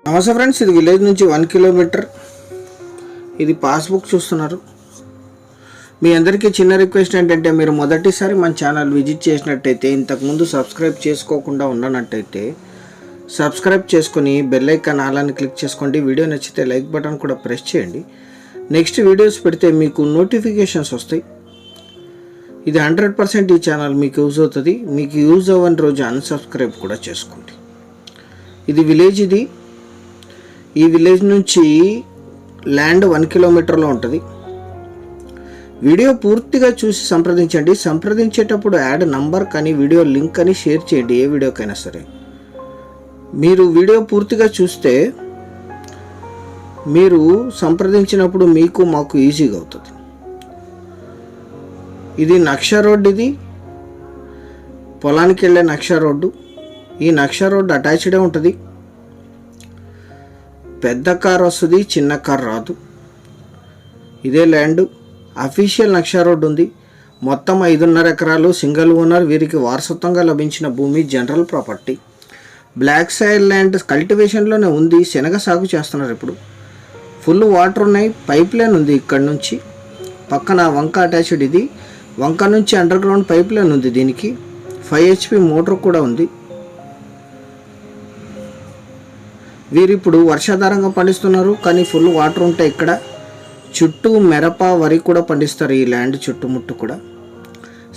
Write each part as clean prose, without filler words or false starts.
నమస్తే ఫ్రెండ్స్, ఇది విలేజ్ నుంచి 1 కిలోమీటర్. ఇది పాస్బుక్ చూస్తున్నారు. మీ అందరికీ చిన్న రిక్వెస్ట్ ఏంటంటే, మీరు మొదటిసారి మన ఛానల్ విజిట్ చేసినట్టయితే, ఇంతకుముందు సబ్స్క్రైబ్ చేసుకోకుండా ఉన్నట్టయితే సబ్స్క్రైబ్ చేసుకొని బెల్ ఐకాన్ ఆల్ క్లిక్ చేసుకోండి. వీడియో నచ్చితే లైక్ బటన్ కూడా ప్రెస్ చేయండి. నెక్స్ట్ వీడియోస్ పెడితే మీకు నోటిఫికేషన్స్ వస్తాయి. ఇది 100% ఈ ఛానల్ మీకు యూజ్ అవుతుంది. మీకు యూజ్ అవ్వని రోజు అన్సబ్స్క్రైబ్ కూడా చేసుకోండి. ఇది విలేజ్. ఈ విలేజ్ నుంచి ల్యాండ్ 1 కిలోమీటర్లో ఉంటుంది. వీడియో పూర్తిగా చూసి సంప్రదించండి. సంప్రదించేటప్పుడు యాడ్ నంబర్ కానీ వీడియో లింక్ అని షేర్ చేయండి. ఏ వీడియోకైనా సరే మీరు వీడియో పూర్తిగా చూస్తే మీరు సంప్రదించినప్పుడు మీకు మాకు ఈజీగా అవుతుంది. ఇది నక్ష రోడ్. ఇది పొలానికి వెళ్ళే నక్ష రోడ్డు. ఈ నక్ష రోడ్డు అటాచ్డే ఉంటుంది. పెద్ద కార్ వస్తుంది, చిన్న కార్ రాదు. ఇదే ల్యాండ్. అఫీషియల్ నక్ష రోడ్ ఉంది. మొత్తం 5.5 ఎకరాలు. Single owner. వీరికి వారసత్వంగా లభించిన భూమి. General property. Black soil land. కల్టివేషన్లోనే ఉంది. శనగ సాగు చేస్తున్నారు. ఇప్పుడు ఫుల్ వాటర్ ఉన్నాయి. పైప్ లైన్ ఉంది. ఇక్కడ నుంచి పక్కన వంక అటాచ్డ్. ఇది వంక నుంచి అండర్ గ్రౌండ్ పైప్ లైన్ ఉంది. దీనికి 5 HP మోటార్ కూడా ఉంది. వీరిప్పుడు వర్షాధారంగా పండిస్తున్నారు, కానీ ఫుల్ వాటర్ ఉంటాయి. ఇక్కడ చుట్టూ మిరప, వరి కూడా పండిస్తారు. ఈ ల్యాండ్ చుట్టుముట్టు కూడా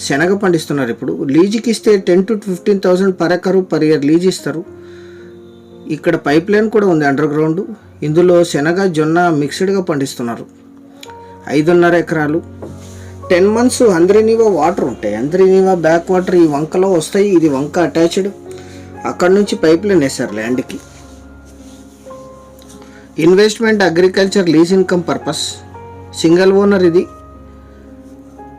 శనగ పండిస్తున్నారు. ఇప్పుడు లీజుకి ఇస్తే 10,000 to 15,000 per acre per year lease ఇస్తారు. ఇక్కడ పైప్ లైన్ కూడా ఉంది అండర్ గ్రౌండ్. ఇందులో శనగ, జొన్న మిక్స్డ్గా పండిస్తున్నారు. 5.5 ఎకరాలు. 10 months అంద్రినీవా వాటర్ ఉంటాయి. అంద్రినీవా బ్యాక్ వాటర్ ఈ వంకలో వస్తాయి. ఇది వంక అటాచ్డ్. అక్కడ నుంచి పైప్ లైన్ వేస్తారు ల్యాండ్కి. Investment, agriculture, lease income purpose. Single owner. ఇది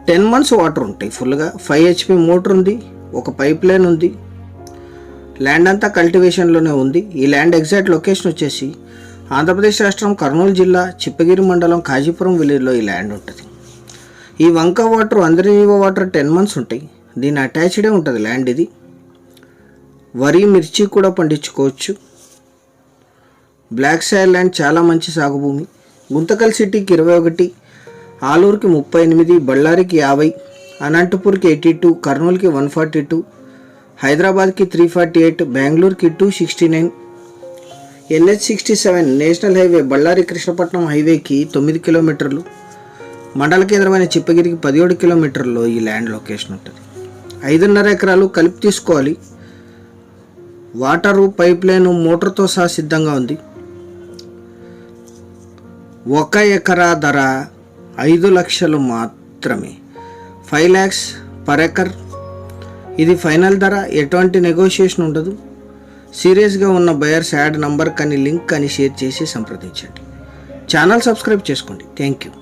10 months వాటర్ ఉంటాయి ఫుల్గా. 5 HP మోటార్ ఉంది. ఒక పైప్ లైన్ ఉంది. ల్యాండ్ అంతా కల్టివేషన్లోనే ఉంది. ఈ ల్యాండ్ ఎగ్జాక్ట్ లొకేషన్ వచ్చేసి ఆంధ్రప్రదేశ్ రాష్ట్రం, కర్నూలు జిల్లా, చిప్పగిరి మండలం, కాజీపురం విలేజ్లో ఈ ల్యాండ్ ఉంటుంది. ఈ వంక వాటర్, అంద్రినీవా వాటర్ 10 months ఉంటాయి. దీని అటాచ్డే ఉంటుంది ల్యాండ్. ఇది వరి, మిర్చి కూడా పండించుకోవచ్చు. Black soil land. చాలా మంచి సాగు భూమి. గుంతకల్ సిటీకి 21, ఆలూరుకి 38, బళ్ళారికి 50, అనంతపూర్కి 82, కర్నూలుకి 142, హైదరాబాద్కి 348, బెంగళూరుకి 269, NH67 national highway Ballari Krishnapatnam హైవేకి 9 కిలోమీటర్లు, మండల కేంద్రమైన చిప్పగిరికి 17 కిలోమీటర్లో ఈ ల్యాండ్ లొకేషన్ ఉంటుంది. 5.5 ఎకరాలు కలిపి తీసుకోవాలి. వాటరు, పైప్ లైన్, మోటార్తో సహా సిద్ధంగా ఉంది. 1 ఎకరా ధర 5 లక్షలు మాత్రమే. 5 lakhs పర్ ఎకర్. ఇది ఫైనల్ ధర. ఎటువంటి నెగోషియేషన్ ఉండదు. సీరియస్గా ఉన్న బయర్స్ యాడ్ నంబర్ కానీ లింక్ కానీ షేర్ చేసి సంప్రదించండి. ఛానల్ సబ్స్క్రైబ్ చేసుకోండి. Thank you.